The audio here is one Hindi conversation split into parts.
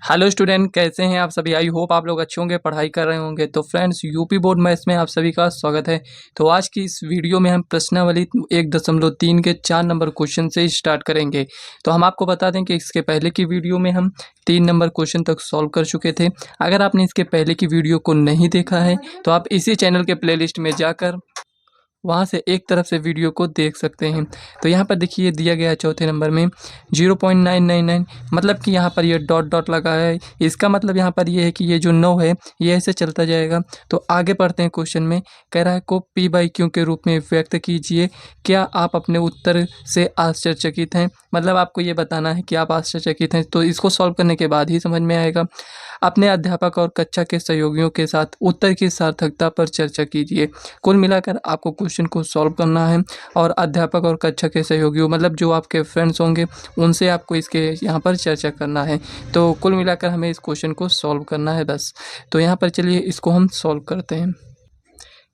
हेलो स्टूडेंट, कैसे हैं आप सभी। आई होप आप लोग अच्छे होंगे, पढ़ाई कर रहे होंगे। तो फ्रेंड्स, यूपी बोर्ड मैथ्स में आप सभी का स्वागत है। तो आज की इस वीडियो में हम प्रश्नावली 1.3 के 4 नंबर क्वेश्चन से स्टार्ट करेंगे। तो हम आपको बता दें कि इसके पहले की वीडियो में हम 3 नंबर क्वेश्चन तक सॉल्व कर चुके थे। अगर आपने इसके पहले की वीडियो को नहीं देखा है तो आप इसी चैनल के प्लेलिस्ट में जाकर वहाँ से एक तरफ से वीडियो को देख सकते हैं। तो यहाँ पर देखिए दिया गया है चौथे नंबर में 0.999, मतलब कि यहाँ पर ये डॉट डॉट लगा है। इसका मतलब यहाँ पर ये है कि ये जो 9 है ये ऐसे चलता जाएगा। तो आगे बढ़ते हैं क्वेश्चन में। कह रहा है को पी बाई क्यू के रूप में व्यक्त कीजिए। क्या आप अपने उत्तर से आश्चर्यचकित हैं? मतलब आपको ये बताना है कि आप आश्चर्यचकित हैं। तो इसको सॉल्व करने के बाद ही समझ में आएगा। अपने अध्यापक और कक्षा के सहयोगियों के साथ उत्तर की सार्थकता पर चर्चा कीजिए। कुल मिलाकर आपको क्वेश्चन को सॉल्व करना है और अध्यापक और कक्षा के सहयोगियों मतलब जो आपके फ्रेंड्स होंगे उनसे आपको इसके यहाँ पर चर्चा करना है। तो कुल मिलाकर हमें इस क्वेश्चन को सॉल्व करना है बस। तो यहाँ पर चलिए इसको हम सॉल्व करते हैं।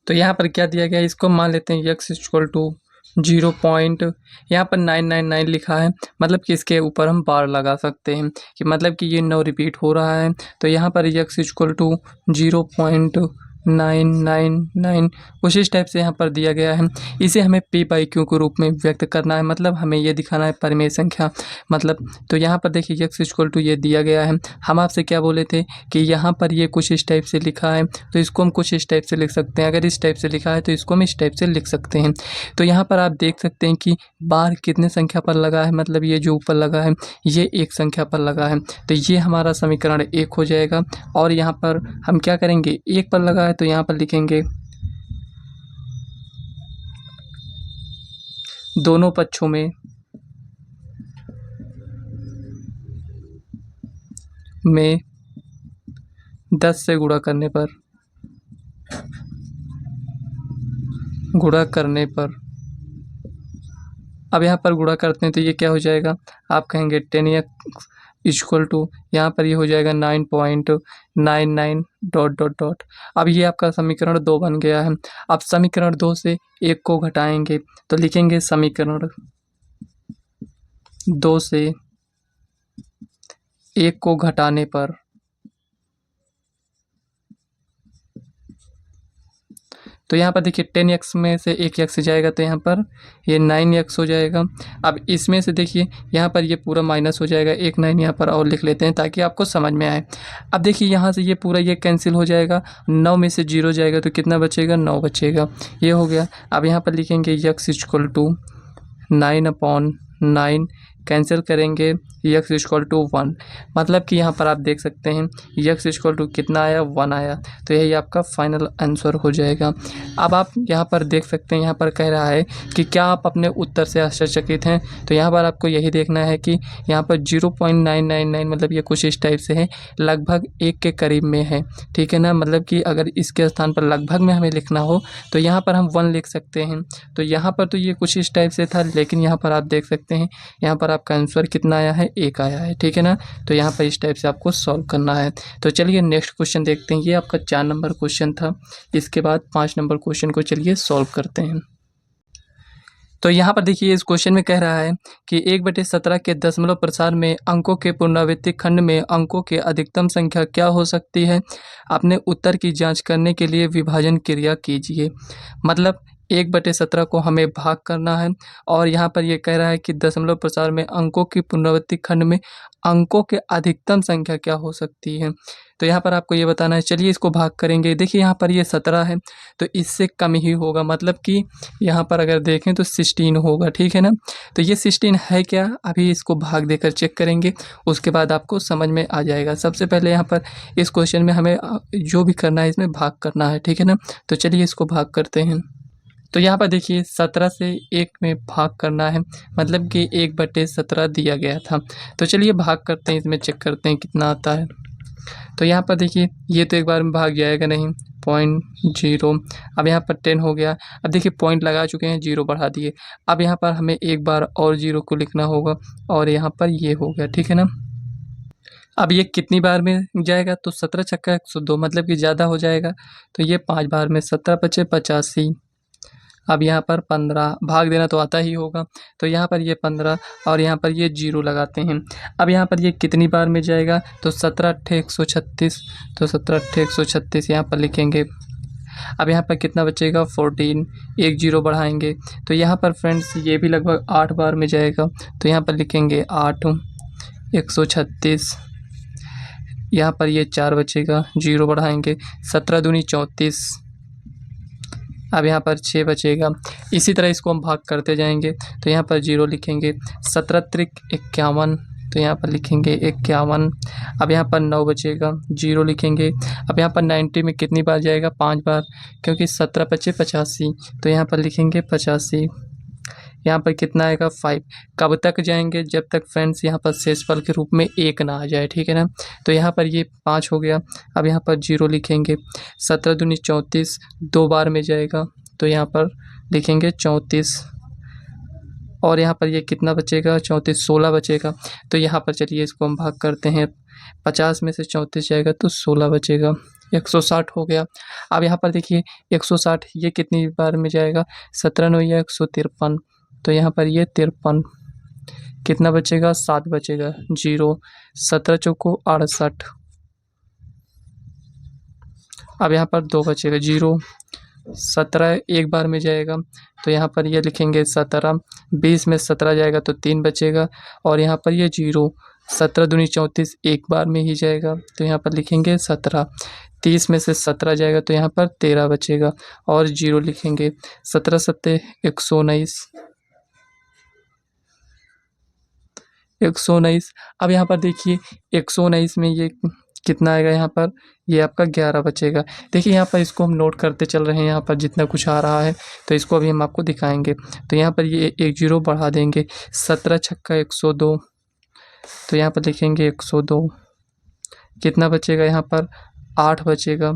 तो यहाँ पर क्या दिया गया है, इसको मान लेते हैं x इक्वल टू 0 पॉइंट यहाँ पर 999 लिखा है। मतलब कि इसके ऊपर हम बार लगा सकते हैं कि मतलब कि ये 9 रिपीट हो रहा है। तो यहाँ पर x इक्वल टू 0.999 कुछ इस टाइप से यहाँ पर दिया गया है। इसे हमें p बाई क्यू के रूप में व्यक्त करना है, मतलब हमें ये दिखाना है परिमेय संख्या। मतलब तो यहाँ पर देखिए x इक्वल टू ये दिया गया है। हम आपसे क्या बोले थे कि यहाँ पर ये कुछ इस टाइप से लिखा है तो इसको हम कुछ इस टाइप से लिख सकते हैं। अगर इस टाइप से लिखा है तो इसको हम इस टाइप से लिख सकते हैं। तो यहाँ पर आप देख सकते हैं कि बार कितने संख्या पर लगा है, मतलब ये जो ऊपर लगा है ये एक संख्या पर लगा है। तो ये हमारा समीकरण 1 हो जाएगा। और यहाँ पर हम क्या करेंगे, 1 पर लगा है तो यहाँ पर लिखेंगे दोनों पक्षों में 10 से गुणा करने पर अब यहाँ पर गुणा करते हैं तो ये क्या हो जाएगा, आप कहेंगे 10x इक्वल टू यहाँ पर ये हो जाएगा 9.99 डॉट डॉट डॉट। अब ये आपका समीकरण 2 बन गया है। अब समीकरण 2 से 1 को घटाएंगे तो लिखेंगे समीकरण 2 से 1 को घटाने पर तो यहाँ पर देखिए 10x में से 1x जाएगा तो यहाँ पर ये 9x हो जाएगा। अब इसमें से देखिए यहाँ पर ये पूरा माइनस हो जाएगा, एक 9 यहाँ पर और लिख लेते हैं ताकि आपको समझ में आए। अब देखिए यहाँ से ये पूरा ये कैंसिल हो जाएगा, 9 में से 0 जाएगा तो कितना बचेगा, 9 बचेगा। ये हो गया। अब यहाँ पर लिखेंगे x इक्वल टू 9/9 कैंसिल करेंगे x इक्वल टू 1। मतलब कि यहाँ पर आप देख सकते हैं x इक्वल टू कितना आया, 1 आया। तो यही आपका फाइनल आंसर हो जाएगा। अब आप यहाँ पर देख सकते हैं, यहाँ पर कह रहा है कि क्या आप अपने उत्तर से आश्चर्यचकित हैं। तो यहाँ पर आपको यही देखना है कि यहाँ पर 0.999 मतलब ये कुछ इस टाइप से है, लगभग 1 के करीब में है। ठीक है ना, मतलब कि अगर इसके स्थान पर लगभग में हमें लिखना हो तो यहाँ पर हम 1 लिख सकते हैं। तो यहाँ पर तो ये कुछ इस टाइप से था, लेकिन यहाँ पर आप देख सकते हैं यहाँ पर आपका आंसर कितना आया है, 1 आया है। ठीक है ना, तो यहाँ पर इस टाइप से आपको सॉल्व करना है। तो चलिए नेक्स्ट क्वेश्चन देखते हैं। ये आपका 4 नंबर क्वेश्चन था। इसके बाद 5 नंबर क्वेश्चन को चलिए सॉल्व करते हैं। तो यहाँ पर देखिए इस क्वेश्चन में कह रहा है कि 1/17 के दशमलव प्रसार में अंकों के पुनरावृत्ति खंड में अंकों की अधिकतम संख्या क्या हो सकती है। अपने उत्तर की जांच करने के लिए विभाजन क्रिया कीजिए। मतलब 1/17 को हमें भाग करना है और यहाँ पर ये कह रहा है कि दशमलव प्रसार में अंकों की पुनरावृत्ति खंड में अंकों के अधिकतम संख्या क्या हो सकती है। तो यहाँ पर आपको ये बताना है। चलिए इसको भाग करेंगे। देखिए यहाँ पर ये 17 है तो इससे कम ही होगा, मतलब कि यहाँ पर अगर देखें तो 16 होगा। ठीक है ना, तो ये 16 है क्या, अभी इसको भाग देकर चेक करेंगे, उसके बाद आपको समझ में आ जाएगा। सबसे पहले यहाँ पर इस क्वेश्चन में हमें जो भी करना है इसमें भाग करना है। ठीक है ना, तो चलिए इसको भाग करते हैं। तो यहाँ पर देखिए 17 से 1 में भाग करना है, मतलब कि 1/17 दिया गया था। तो चलिए भाग करते हैं, इसमें चेक करते हैं कितना आता है। तो यहाँ पर देखिए ये तो एक बार में भाग जाएगा नहीं, 0.0। अब यहाँ पर 10 हो गया। अब देखिए पॉइंट लगा चुके हैं, 0 बढ़ा दिए। अब यहाँ पर हमें एक बार और 0 को लिखना होगा और यहाँ पर ये हो गया। ठीक है ना, अब ये कितनी बार में जाएगा, तो 17 छक्का 102, मतलब कि ज़्यादा हो जाएगा। तो ये 5 बार में 17 × 5 = 85। अब यहाँ पर 15 भाग देना तो आता ही होगा, तो यहाँ पर ये 15 और यहाँ पर ये 0 लगाते हैं। अब यहाँ पर ये कितनी बार में जाएगा, तो 17 अट्ठे 136, तो 17 अट्ठे 136 यहाँ पर लिखेंगे। अब यहाँ पर कितना बचेगा 14, एक 0 बढ़ाएंगे, तो यहाँ पर फ्रेंड्स ये भी लगभग 8 बार में जाएगा, तो यहाँ पर लिखेंगे 8 136। यहाँ पर ये 4 बचेगा, 0 बढ़ाएंगे, 17 दूनी 34। अब यहाँ पर 6 बचेगा। इसी तरह इसको हम भाग करते जाएंगे, तो यहाँ पर 0 लिखेंगे, 17 त्रिक 51, तो यहाँ पर लिखेंगे 51। अब यहाँ पर 9 बचेगा, 0 लिखेंगे। अब यहाँ पर 90 में कितनी बार जाएगा, 5 बार, क्योंकि 17 पचे 85, तो यहाँ पर लिखेंगे 85। यहाँ पर कितना आएगा 5। कब तक जाएंगे, जब तक फ्रेंड्स यहाँ पर शेषफल के रूप में 1 ना आ जाए, ठीक है ना। तो यहाँ पर ये 5 हो गया। अब यहाँ पर 0 लिखेंगे, 17 दूनी 34, 2 बार में जाएगा, तो यहाँ पर लिखेंगे 34। और यहाँ पर ये कितना बचेगा 34, 16 बचेगा। तो यहाँ पर चलिए इसको हम भाग करते हैं, 50 में से 34 जाएगा तो 16 बचेगा, 160 हो गया। अब यहाँ पर देखिए 160 ये कितनी बार में जाएगा, 17 9 या 153, तो यहाँ पर ये 53। कितना बचेगा 7 बचेगा, 0, 17 चौको 68। अब यहाँ पर 2 बचेगा, 0, 17 एक बार में जाएगा, तो यहाँ पर ये लिखेंगे 17। 20 में 17 जाएगा तो 3 बचेगा, और यहाँ पर ये 0, 17 दूनी 34 एक बार में ही जाएगा, तो यहाँ पर लिखेंगे 17। 30 में से 17 जाएगा तो यहाँ पर 13 बचेगा, और 0 लिखेंगे। 17 सत्ते 119, 119। अब यहाँ पर देखिए 119 में ये कितना आएगा, यहाँ पर ये आपका 11 बचेगा। देखिए यहाँ पर इसको हम नोट करते चल रहे हैं, यहाँ पर जितना कुछ आ रहा है तो इसको अभी हम आपको दिखाएंगे। तो यहाँ पर ये एक 0 बढ़ा देंगे, 17 छक्का 102, तो यहाँ पर लिखेंगे 102। कितना बचेगा यहाँ पर 8 बचेगा।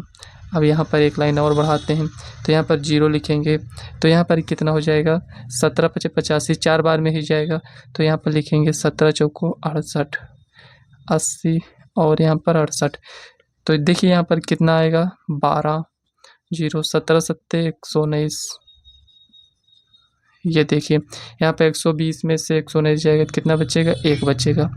अब यहाँ पर एक लाइन और बढ़ाते हैं, तो यहाँ पर 0 लिखेंगे, तो यहाँ पर कितना हो जाएगा 17 पचे 85, 4 बार में ही जाएगा, तो यहाँ पर लिखेंगे 17 चौको 68, 80 और यहाँ पर 68। तो देखिए यहाँ पर कितना आएगा 12, 0, 17 सत्ते 119। ये देखिए यहाँ पर 120 में से 119 जाएगा तो कितना बचेगा, 1 बचेगा,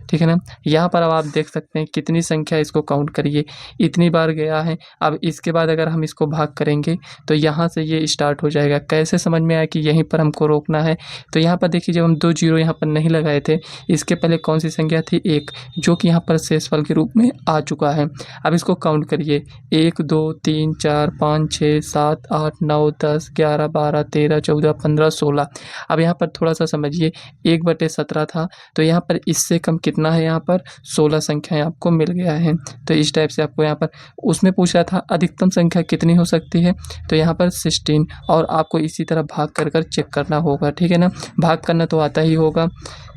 ठीक है ना। यहाँ पर अब आप देख सकते हैं कितनी संख्या, इसको काउंट करिए, इतनी बार गया है। अब इसके बाद अगर हम इसको भाग करेंगे तो यहाँ से ये स्टार्ट हो जाएगा। कैसे समझ में आया कि यहीं पर हमको रोकना है, तो यहाँ पर देखिए जब हम 2 0 यहाँ पर नहीं लगाए थे, इसके पहले कौन सी संख्या थी 1, जो कि यहाँ पर शेषफल के रूप में आ चुका है। अब इसको काउंट करिए, 1 2 3 4 5 6 7 8 9 10 11 12 13 14 15 16। अब यहाँ पर थोड़ा सा समझिए, 1/17 था, तो यहाँ पर इससे कम कितना है, यहाँ पर 16 संख्याएं आपको मिल गया है। तो इस टाइप से आपको यहाँ पर उसमें पूछ रहा था अधिकतम संख्या कितनी हो सकती है, तो यहाँ पर 16, और आपको इसी तरह भाग कर कर चेक करना होगा, ठीक है ना। भाग करना तो आता ही होगा।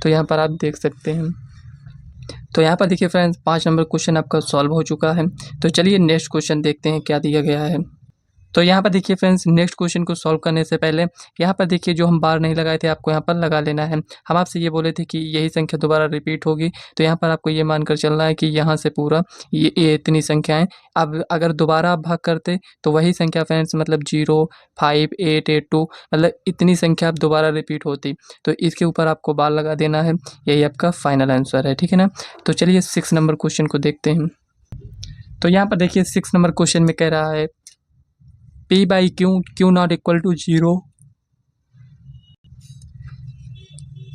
तो यहाँ पर आप देख सकते हैं। तो यहाँ पर देखिए फ्रेंड्स 5 नंबर क्वेश्चन आपका सॉल्व हो चुका है। तो चलिए नेक्स्ट क्वेश्चन देखते हैं क्या दिया गया है। तो यहाँ पर देखिए फ्रेंड्स नेक्स्ट क्वेश्चन को सॉल्व करने से पहले यहाँ पर देखिए जो हम बार नहीं लगाए थे आपको यहाँ पर लगा लेना है। हम आपसे ये बोले थे कि यही संख्या दोबारा रिपीट होगी, तो यहाँ पर आपको ये मानकर चलना है कि यहाँ से पूरा ये इतनी संख्याएं। अब अगर दोबारा आप भाग करते तो वही संख्या फ्रेंड्स मतलब 0 5 8 8 2 मतलब इतनी संख्या आप दोबारा रिपीट होती, तो इसके ऊपर आपको बार लगा देना है। यही आपका फाइनल आंसर है, ठीक है ना। तो चलिए 6 नंबर क्वेश्चन को देखते हैं। तो यहाँ पर देखिए 6 नंबर क्वेश्चन में कह रहा है P/Q नॉट इक्वल टू 0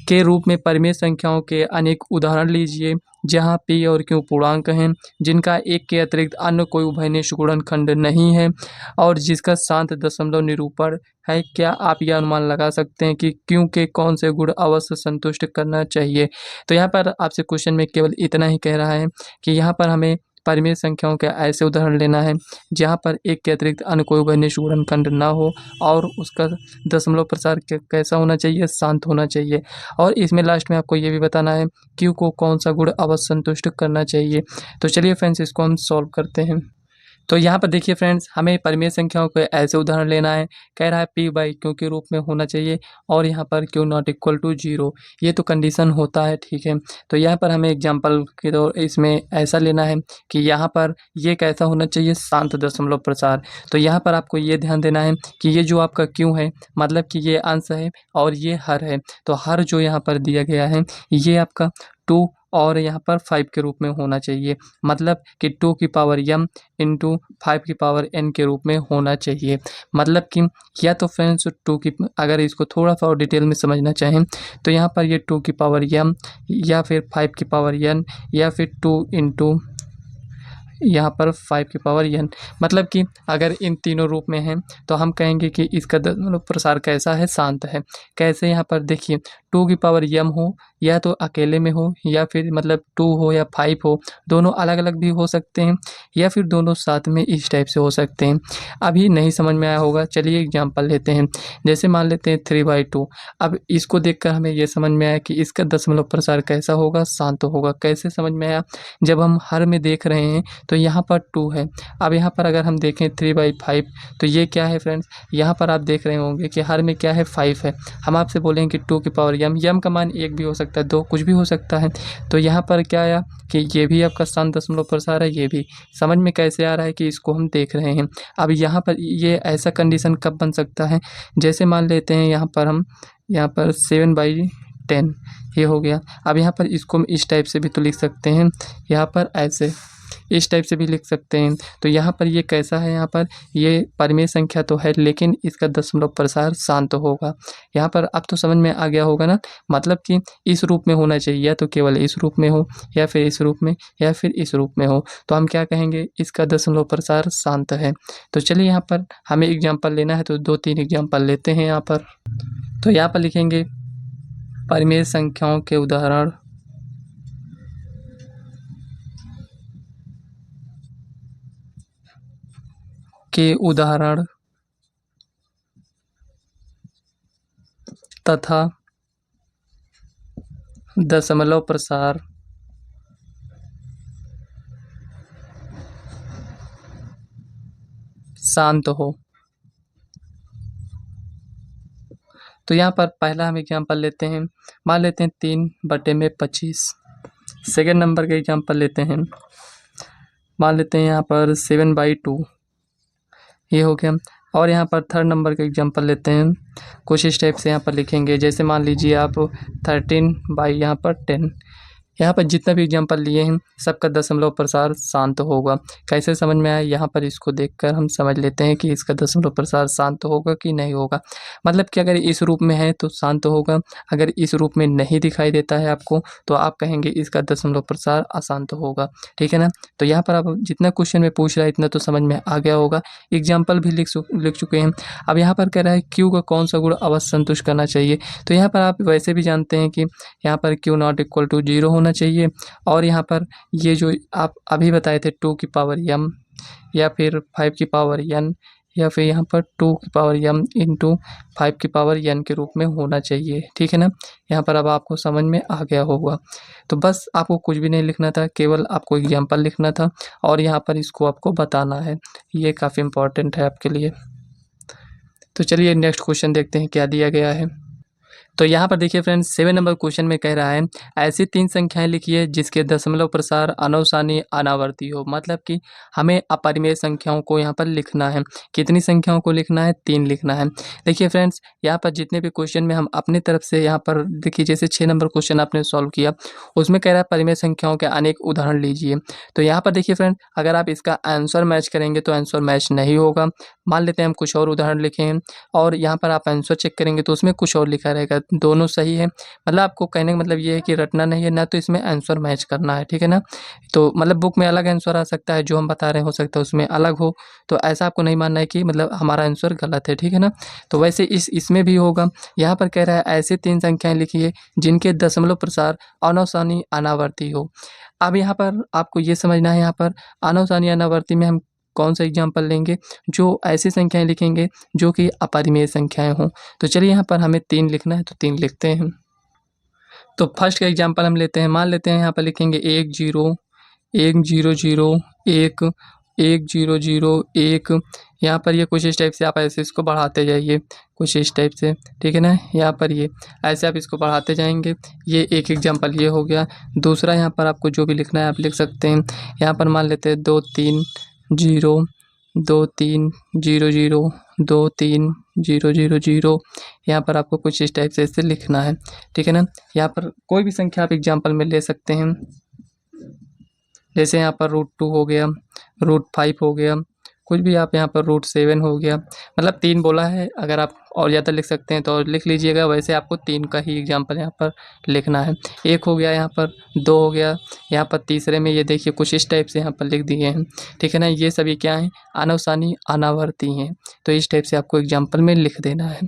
के रूप में परिमेय संख्याओं के अनेक उदाहरण लीजिए जहां P और Q पूर्णांक हैं, जिनका एक के अतिरिक्त अन्य कोई उभयनिष्ठ गुणनखंड नहीं है और जिसका शांत दशमलव निरूपण है। क्या आप यह अनुमान लगा सकते हैं कि Q के कौन से गुण अवश्य संतुष्ट करना चाहिए। तो यहाँ पर आपसे क्वेश्चन में केवल इतना ही कह रहा है कि यहाँ पर हमें परिमेय संख्याओं के ऐसे उदाहरण लेना है जहाँ पर एक के अतिरिक्त अन्य कोई उभयनिष्ठ गुणनखंड ना हो और उसका दशमलव प्रसार कैसा होना चाहिए, शांत होना चाहिए। और इसमें लास्ट में आपको ये भी बताना है Q को कौन सा गुण अवश्य संतुष्ट करना चाहिए। तो चलिए फ्रेंड्स इसको हम सॉल्व करते हैं। तो यहाँ पर देखिए फ्रेंड्स, हमें परिमेय संख्याओं को ऐसे उदाहरण लेना है। कह रहा है p बाई क्यू के रूप में होना चाहिए और यहाँ पर q नॉट इक्वल टू 0, ये तो कंडीशन होता है, ठीक है। तो यहाँ पर हमें एग्जांपल के तौर इसमें ऐसा लेना है कि यहाँ पर ये कैसा होना चाहिए, शांत दशमलव प्रसार। तो यहाँ पर आपको ये ध्यान देना है कि ये जो आपका q है मतलब कि ये अंश है और ये हर है। तो हर जो यहाँ पर दिया गया है ये आपका 2 और यहाँ पर 5 के रूप में होना चाहिए, मतलब कि 2 की पावर m इंटू 5 की पावर n के रूप में होना चाहिए। मतलब कि या तो फ्रेंड्स 2 की, अगर इसको थोड़ा सा और डिटेल में समझना चाहें तो यहाँ पर ये 2 की पावर m या फिर 5 की पावर n या फिर 2 इंटू यहाँ पर 5 की पावर n, मतलब कि अगर इन तीनों रूप में हैं तो हम कहेंगे कि इसका मतलब प्रसार कैसा है, शांत है। कैसे, यहाँ पर देखिए 2 की पावर m हो या तो अकेले में हो या फिर मतलब 2 हो या 5 हो, दोनों अलग अलग भी हो सकते हैं या फिर दोनों साथ में इस टाइप से हो सकते हैं। अभी नहीं समझ में आया होगा, चलिए एग्जांपल लेते हैं। जैसे मान लेते हैं 3/2। अब इसको देखकर हमें ये समझ में आया कि इसका दशमलव प्रसार कैसा होगा, शांत होगा। कैसे समझ में आया, जब हम हर में देख रहे हैं तो यहाँ पर 2 है। अब यहाँ पर अगर हम देखें 3/5 तो ये क्या है फ्रेंड्स, यहाँ पर आप देख रहे होंगे कि हर में क्या है, 5 है। हम आपसे बोलेंगे कि 2 की पावर m का मान 1 भी हो सकता है, 2, कुछ भी हो सकता है। तो यहाँ पर क्या आया कि ये भी आपका शांत दशमलव प्रसार है। ये भी समझ में कैसे आ रहा है कि इसको हम देख रहे हैं। अब यहाँ पर ये ऐसा कंडीशन कब बन सकता है, जैसे मान लेते हैं यहाँ पर हम यहाँ पर 7/10 ये हो गया। अब यहाँ पर इसको हम इस टाइप से भी तो लिख सकते हैं, यहाँ पर ऐसे इस टाइप से भी लिख सकते हैं। तो यहाँ पर ये कैसा है, यहाँ पर ये परिमेय संख्या तो है लेकिन इसका दशमलव प्रसार शांत होगा। यहाँ पर अब तो समझ में आ गया होगा ना, मतलब कि इस रूप में होना चाहिए, या तो केवल इस रूप में हो या फिर इस रूप में या फिर इस रूप में हो, तो हम क्या कहेंगे, इसका दशमलव प्रसार शांत है। तो चलिए यहाँ पर हमें एग्जाम्पल लेना है तो 2-3 एग्जाम्पल लेते हैं यहाँ पर। तो यहाँ पर लिखेंगे परिमेय संख्याओं के उदाहरण तथा दशमलव प्रसार शांत हो। तो यहाँ पर पहला हम एग्जाम्पल लेते हैं, मान लेते हैं 3/25। सेकेंड नंबर का एग्जाम्पल लेते हैं, मान लेते हैं यहाँ पर 7/2, ये हो गया। और यहाँ पर थर्ड नंबर का एग्जांपल लेते हैं, कुछ इस टाइप से यहाँ पर लिखेंगे। जैसे मान लीजिए आप 13/10। यहाँ पर जितना भी एग्जांपल लिए हैं सबका दशमलव प्रसार शांत होगा। कैसे समझ में आया, यहाँ पर इसको देखकर हम समझ लेते हैं कि इसका दशमलव प्रसार शांत होगा कि नहीं होगा। मतलब कि अगर इस रूप में है तो शांत होगा, अगर इस रूप में नहीं दिखाई देता है आपको तो आप कहेंगे इसका दशमलव प्रसार अशांत होगा, ठीक है ना। तो यहाँ पर आप जितना क्वेश्चन में पूछ रहा है इतना तो समझ में आ गया होगा, एग्जाम्पल भी लिख चुके हैं। अब यहाँ पर कह रहा है क्यू का कौन सा गुण अवश्य संतुष्ट करना चाहिए। तो यहाँ पर आप वैसे भी जानते हैं कि यहाँ पर क्यू नॉट इक्वल टू 0 होना चाहिए। और यहाँ पर ये जो आप अभी बताए थे 2 की पावर m या फिर 5 की पावर n या फिर यहाँ पर 2 की पावर m इंटू 5 की पावर n के रूप में होना चाहिए, ठीक है ना। यहाँ पर अब आपको समझ में आ गया होगा। तो बस आपको कुछ भी नहीं लिखना था, केवल आपको एग्जाम्पल लिखना था और यहाँ पर इसको आपको बताना है। ये काफ़ी इम्पोर्टेंट है आपके लिए। तो चलिए नेक्स्ट क्वेश्चन देखते हैं क्या दिया गया है। तो यहाँ पर देखिए फ्रेंड्स 7 नंबर क्वेश्चन में कह रहा है ऐसी 3 संख्याएं लिखिए जिसके दशमलव प्रसार अनवसानी अनावर्ती हो। मतलब कि हमें अपरिमेय संख्याओं को यहाँ पर लिखना है। कितनी संख्याओं को लिखना है, 3 लिखना है। देखिए फ्रेंड्स यहाँ पर जितने भी क्वेश्चन में हम अपनी तरफ से यहाँ पर देखिए, जैसे 6 नंबर क्वेश्चन आपने सॉल्व किया उसमें कह रहा है परिमेय संख्याओं के अनेक उदाहरण लीजिए। तो यहाँ पर देखिए फ्रेंड, अगर आप इसका आंसर मैच करेंगे तो आंसर मैच नहीं होगा। मान लेते हैं हम कुछ और उदाहरण लिखे हैं और यहाँ पर आप आंसर चेक करेंगे तो उसमें कुछ और लिखा रहेगा, दोनों सही है। मतलब आपको कहने का मतलब ये है कि रटना नहीं है ना, तो इसमें आंसर मैच करना है, ठीक है ना। तो मतलब बुक में अलग आंसर आ सकता है, जो हम बता रहे हैं हो सकता है उसमें अलग हो। तो ऐसा आपको नहीं मानना है कि मतलब हमारा आंसर गलत है, ठीक है ना। तो वैसे इसमें भी होगा। यहाँ पर कह रहा है ऐसे 3 संख्याएं लिखिए जिनके दशमलव प्रसार अनवसानी अनावर्ती हो। अब यहाँ पर आपको ये समझना है, यहाँ पर अनवसानी अनावर्ती में हम कौन सा एग्जाम्पल लेंगे, जो ऐसी संख्याएं लिखेंगे जो कि अपरिमेय संख्याएं हों। तो चलिए यहाँ पर हमें 3 लिखना है तो 3 लिखते हैं। तो फर्स्ट का एग्जाम्पल हम लेते हैं, मान लेते हैं यहाँ पर लिखेंगे 1 0 1 0 0 1 1 0 0 1, यहाँ पर ये कुछ इस टाइप से आप ऐसे इसको बढ़ाते जाइए, कुछ इस टाइप से, ठीक है ना। यहाँ पर ये ऐसे आप इसको बढ़ाते जाएंगे। ये एक एग्जांपल ये हो गया। दूसरा यहाँ पर आपको जो भी लिखना है आप लिख सकते हैं। यहाँ पर मान लेते हैं 2 3 0 2 3 0 0 2 3 0 0 0। यहाँ पर आपको कुछ इस टाइप से इसे लिखना है, ठीक है ना। यहाँ पर कोई भी संख्या आप एग्जांपल में ले सकते हैं, जैसे यहाँ पर √2 हो गया, √5 हो गया, कुछ भी आप यहाँ पर √7 हो गया। मतलब 3 बोला है, अगर आप और ज़्यादा लिख सकते हैं तो और लिख लीजिएगा। वैसे आपको 3 का ही एग्जांपल यहाँ पर लिखना है। 1 हो गया, यहाँ पर 2 हो गया, यहाँ पर तीसरे में ये देखिए कुछ इस टाइप से यहाँ पर लिख दिए हैं, ठीक है ना। ये सभी क्या हैं, अनावसानी अनावर्ती हैं। तो इस टाइप से आपको एग्जाम्पल में लिख देना है।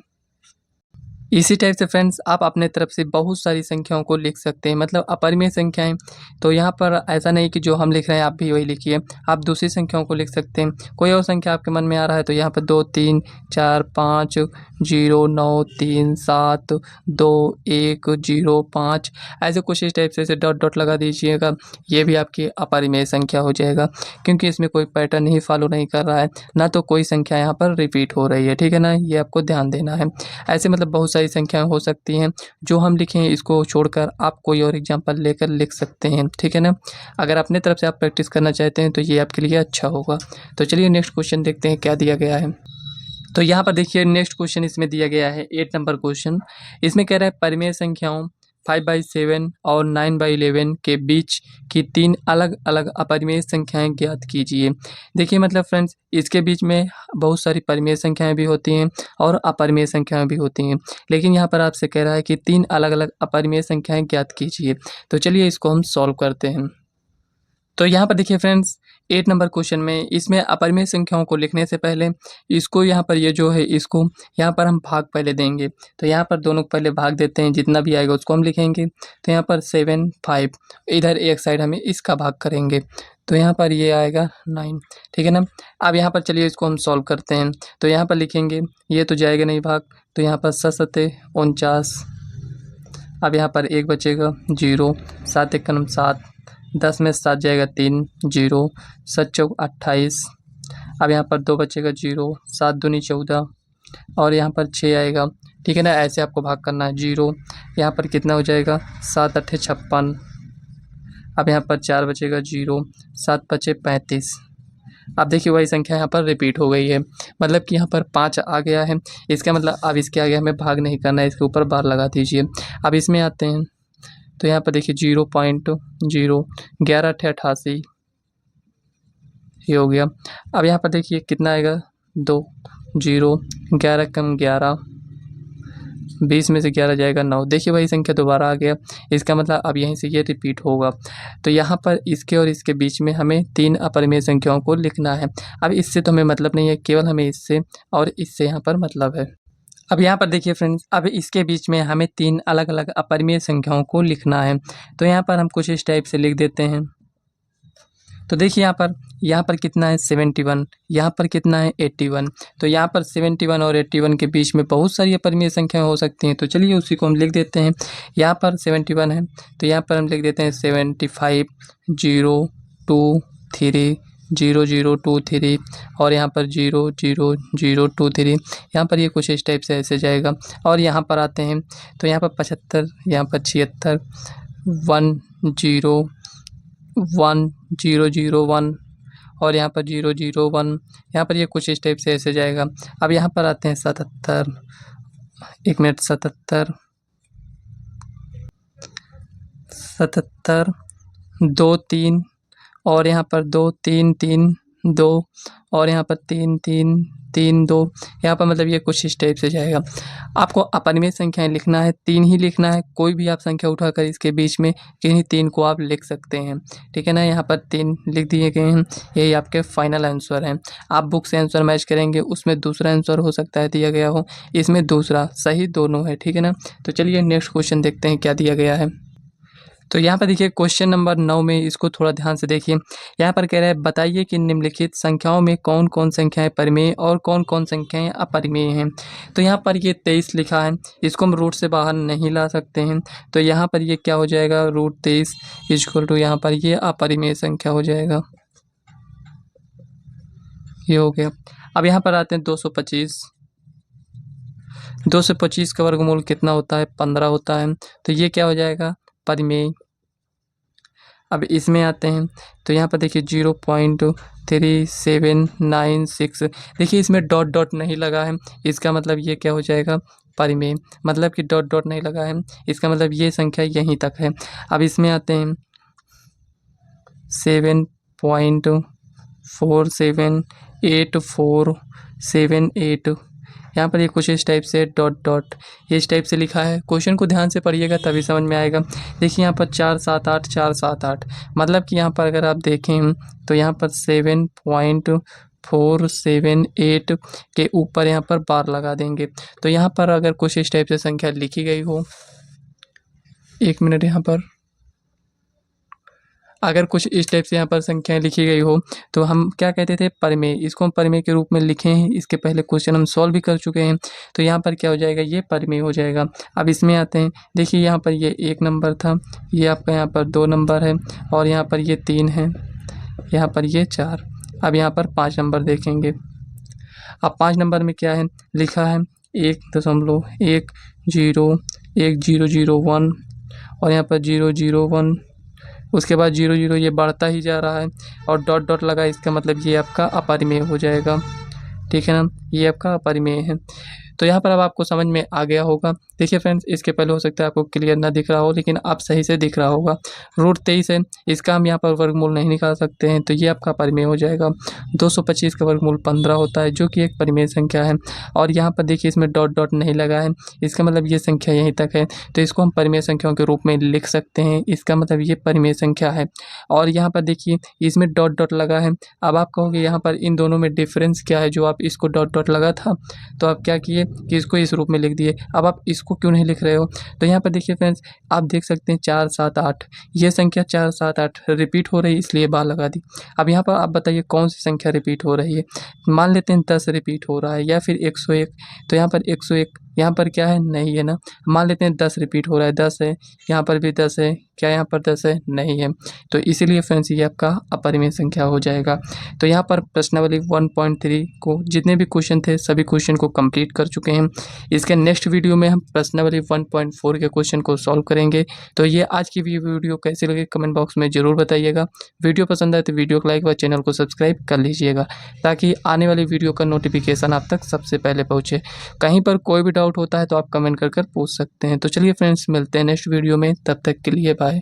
इसी टाइप से फ्रेंड्स आप अपने तरफ से बहुत सारी संख्याओं को लिख सकते हैं, मतलब अपरिमेय संख्याएं। तो यहाँ पर ऐसा नहीं कि जो हम लिख रहे हैं आप भी वही लिखिए, आप दूसरी संख्याओं को लिख सकते हैं। कोई और संख्या आपके मन में आ रहा है तो यहाँ पर 2 3 4 5 0 9 3 7 2 1 0 5, ऐसे कुछ इस टाइप से डॉट डॉट लगा दीजिएगा। ये भी आपकी अपरिमेय संख्या हो जाएगा, क्योंकि इसमें कोई पैटर्न ही फॉलो नहीं कर रहा है, ना तो कोई संख्या यहाँ पर रिपीट हो रही है, ठीक है ना। ये आपको ध्यान देना है। ऐसे मतलब बहुत सारी संख्याएं हो सकती हैं, जो हम लिखे हैं इसको छोड़कर आप कोई और एग्जांपल लेकर लिख सकते हैं, ठीक है ना। अगर अपने तरफ से आप प्रैक्टिस करना चाहते हैं तो ये आपके लिए अच्छा होगा। तो चलिए नेक्स्ट क्वेश्चन देखते हैं क्या दिया गया है। तो यहाँ पर देखिए नेक्स्ट क्वेश्चन इसमें दिया गया है 8 नंबर क्वेश्चन। इसमें कह रहा है परिमेय संख्याओं 5/7 और 9/11 के बीच की 3 अलग अलग अपरिमेय संख्याएं ज्ञात कीजिए। देखिए मतलब फ्रेंड्स इसके बीच में बहुत सारी परिमेय संख्याएं भी होती हैं और अपरिमेय संख्याएं भी होती हैं, लेकिन यहाँ पर आपसे कह रहा है कि 3 अलग अलग अपरिमेय संख्याएं ज्ञात कीजिए। तो चलिए इसको हम सॉल्व करते हैं। तो यहाँ पर देखिए फ्रेंड्स 8 नंबर क्वेश्चन में इसमें अपरिमेय संख्याओं को लिखने से पहले इसको यहाँ पर ये जो है इसको यहाँ पर हम भाग पहले देंगे। तो यहाँ पर दोनों को पहले भाग देते हैं, जितना भी आएगा उसको हम लिखेंगे। तो यहाँ पर 7 5, इधर एक साइड हमें इसका भाग करेंगे, तो यहाँ पर ये आएगा 9, ठीक है ना। अब यहाँ पर चलिए इसको हम सॉल्व करते हैं। तो यहाँ पर लिखेंगे, ये तो जाएगा नहीं भाग, तो यहाँ पर 7 7 49। अब यहाँ पर 1 बचेगा 0, 7 1 7, 10 में 7 जाएगा 3 0, 7 चौक 28। अब यहाँ पर 2 बचेगा 0, 7 दूनी 14 और यहाँ पर 6 आएगा, ठीक है ना। ऐसे आपको भाग करना है 0, यहाँ पर कितना हो जाएगा 7 8 56। अब यहाँ पर 4 बचेगा 0, 7 5 35। अब देखिए वही संख्या यहाँ पर रिपीट हो गई है, मतलब कि यहाँ पर 5 आ गया है। इसका मतलब अब इसके आगे हमें भाग नहीं करना है, इसके ऊपर बार लगा दीजिए। अब इसमें आते हैं तो यहाँ पर देखिए 0.0, 11 8 88 ये हो गया। अब यहाँ पर देखिए कितना आएगा 2 0, 11 कम 11, 20 में से 11 जाएगा 9। देखिए वही संख्या दोबारा आ गया, इसका मतलब अब यहीं से ये रिपीट होगा। तो यहाँ पर इसके और इसके बीच में हमें 3 अपरिमेय संख्याओं को लिखना है। अब इससे तो हमें मतलब नहीं है, केवल हमें इससे और इससे यहाँ पर मतलब है। अब यहाँ पर देखिए फ्रेंड्स, अब इसके बीच में हमें 3 अलग अलग अपरिमेय संख्याओं को लिखना है। तो यहाँ पर हम कुछ इस टाइप से लिख देते हैं। तो देखिए यहाँ पर कितना है 71, यहाँ पर कितना है 81। तो यहाँ पर 71 और 81 के बीच में बहुत सारी अपरिमेय संख्याएं हो सकती हैं। तो चलिए उसी को हम लिख देते हैं। यहाँ पर 71 है तो यहाँ पर हम लिख देते हैं 75 0 2 3 0 0 2 3 और यहाँ पर 0 0 0 2 3। यहाँ पर ये कुछ इस टाइप से ऐसे जाएगा। और यहाँ पर आते हैं तो यहाँ पर 75, यहाँ पर 76, 1 0 1 0 0 1 और यहाँ पर 0 0 1। यहाँ पर ये कुछ इस टाइप से ऐसे जाएगा। अब यहाँ पर आते हैं 77, 1 मिनट 77 77 2 3 और यहाँ पर 2 3 3 2 और यहाँ पर 3 3 3 2। यहाँ पर मतलब ये कुछ इस टाइप से जाएगा। आपको अपरिमेय संख्याएं लिखना है, 3 ही लिखना है। कोई भी आप संख्या उठाकर इसके बीच में किन्हीं 3 को आप लिख सकते हैं, ठीक है ना। यहाँ पर 3 लिख दिए गए हैं, यही आपके फाइनल आंसर हैं। आप बुक से आंसर मैच करेंगे, उसमें दूसरा आंसर हो सकता है दिया गया हो, इसमें दूसरा, सही दोनों है, ठीक है ना। तो चलिए नेक्स्ट क्वेश्चन देखते हैं क्या दिया गया है। तो यहाँ पर देखिए क्वेश्चन नंबर 9 में इसको थोड़ा ध्यान से देखिए। यहाँ पर कह रहा है बताइए कि निम्नलिखित संख्याओं में कौन कौन संख्याएं परिमेय और कौन कौन संख्याएं अपरिमेय हैं। तो यहाँ पर ये 23 लिखा है, इसको हम रूट से बाहर नहीं ला सकते हैं। तो यहाँ पर ये क्या हो जाएगा, √23 इक्वल टू यहाँ पर ये अपरिमेय संख्या हो जाएगा। ये हो गया। अब यहाँ पर आते हैं 225। 225 का वर्गमूल कितना होता है? 15 होता है। तो ये क्या हो जाएगा? परिमेय। अब इसमें आते हैं तो यहाँ पर देखिए 0.3796। देखिए इसमें डॉट डॉट नहीं लगा है, इसका मतलब ये क्या हो जाएगा? परिमेय। मतलब कि डॉट डॉट नहीं लगा है, इसका मतलब ये संख्या यहीं तक है। अब इसमें आते हैं 7.478478। यहाँ पर ये कुछ इस टाइप से डॉट डॉट इस टाइप से लिखा है। क्वेश्चन को ध्यान से पढ़िएगा तभी समझ में आएगा। देखिए यहाँ पर 478 478, मतलब कि यहाँ पर अगर आप देखें तो यहाँ पर 7.478 के ऊपर यहाँ पर बार लगा देंगे। तो यहाँ पर अगर कुछ इस टाइप से संख्या लिखी गई हो, 1 मिनट, यहाँ पर अगर कुछ इस टाइप से यहाँ पर संख्याएं लिखी गई हो तो हम क्या कहते थे? परिमेय। इसको हम परिमेय के रूप में लिखे हैं। इसके पहले क्वेश्चन हम सॉल्व भी कर चुके हैं। तो यहाँ पर क्या हो जाएगा? ये परिमेय हो जाएगा। अब इसमें आते हैं, देखिए यहाँ पर ये 1 नंबर था, ये आपका यहाँ पर 2 नंबर है, और यहाँ पर ये 3 है, यहाँ पर ये 4। अब यहाँ पर 5 नंबर देखेंगे। अब 5 नंबर में क्या है? लिखा है 1.101001 और यहाँ पर 001, उसके बाद 00, ये बढ़ता ही जा रहा है और डॉट डॉट लगा, इसका मतलब ये आपका अपरिमेय हो जाएगा। ठीक है ना, ये आपका अपरिमेय है। तो यहाँ पर अब आपको समझ में आ गया होगा। देखिए फ्रेंड्स, इसके पहले हो सकता है आपको क्लियर ना दिख रहा हो, लेकिन आप सही से दिख रहा होगा। √23 है, इसका हम यहाँ पर वर्गमूल नहीं निकाल सकते हैं, तो ये आपका परिमेय हो जाएगा। 225 का वर्गमूल 15 होता है, जो कि एक परिमेय संख्या है। और यहाँ पर देखिए इसमें डॉट डॉट नहीं लगा है, इसका मतलब ये संख्या यहीं तक है, तो इसको हम परिमेय संख्याओं के रूप में लिख सकते हैं। इसका मतलब ये परिमेय संख्या है। और यहाँ पर देखिए इसमें डॉट डॉट लगा है। अब आप कहोगे यहाँ पर इन दोनों में डिफरेंस क्या है, जो आप इसको डॉट डॉट लगा था तो आप क्या किए कि इसको इस रूप में लिख दिए। अब आप इसको क्यों नहीं लिख रहे हो? तो यहाँ पर देखिए फ्रेंड्स, आप देख सकते हैं 4 7 8, ये संख्या 4 7 8 रिपीट हो रही है, इसलिए बार लगा दी। अब यहाँ पर आप बताइए कौन सी संख्या रिपीट हो रही है? मान लेते हैं 10 रिपीट हो रहा है या फिर 101। तो यहाँ पर 101, यहाँ पर क्या है? नहीं है ना। मान लेते हैं 10 रिपीट हो रहा है, 10 है, यहाँ पर भी 10 है, क्या यहाँ पर 10 है? नहीं है। तो इसीलिए फ्रेंड्स ये आपका अपरिमेय संख्या हो जाएगा। तो यहाँ पर प्रश्नावली 1.3 को जितने भी क्वेश्चन थे सभी क्वेश्चन को कंप्लीट कर चुके हैं। इसके नेक्स्ट वीडियो में हम प्रश्नावली 1.4 के क्वेश्चन को सॉल्व करेंगे। तो ये आज की वीडियो कैसी लगी कमेंट बॉक्स में ज़रूर बताइएगा। वीडियो पसंद आए तो वीडियो को लाइक व चैनल को सब्सक्राइब कर लीजिएगा, ताकि आने वाली वीडियो का नोटिफिकेशन आप तक सबसे पहले पहुँचे। कहीं पर कोई भी डाउट होता है तो आप कमेंट कर पूछ सकते हैं। तो चलिए फ्रेंड्स, मिलते हैं नेक्स्ट वीडियो में, तब तक के लिए बाय।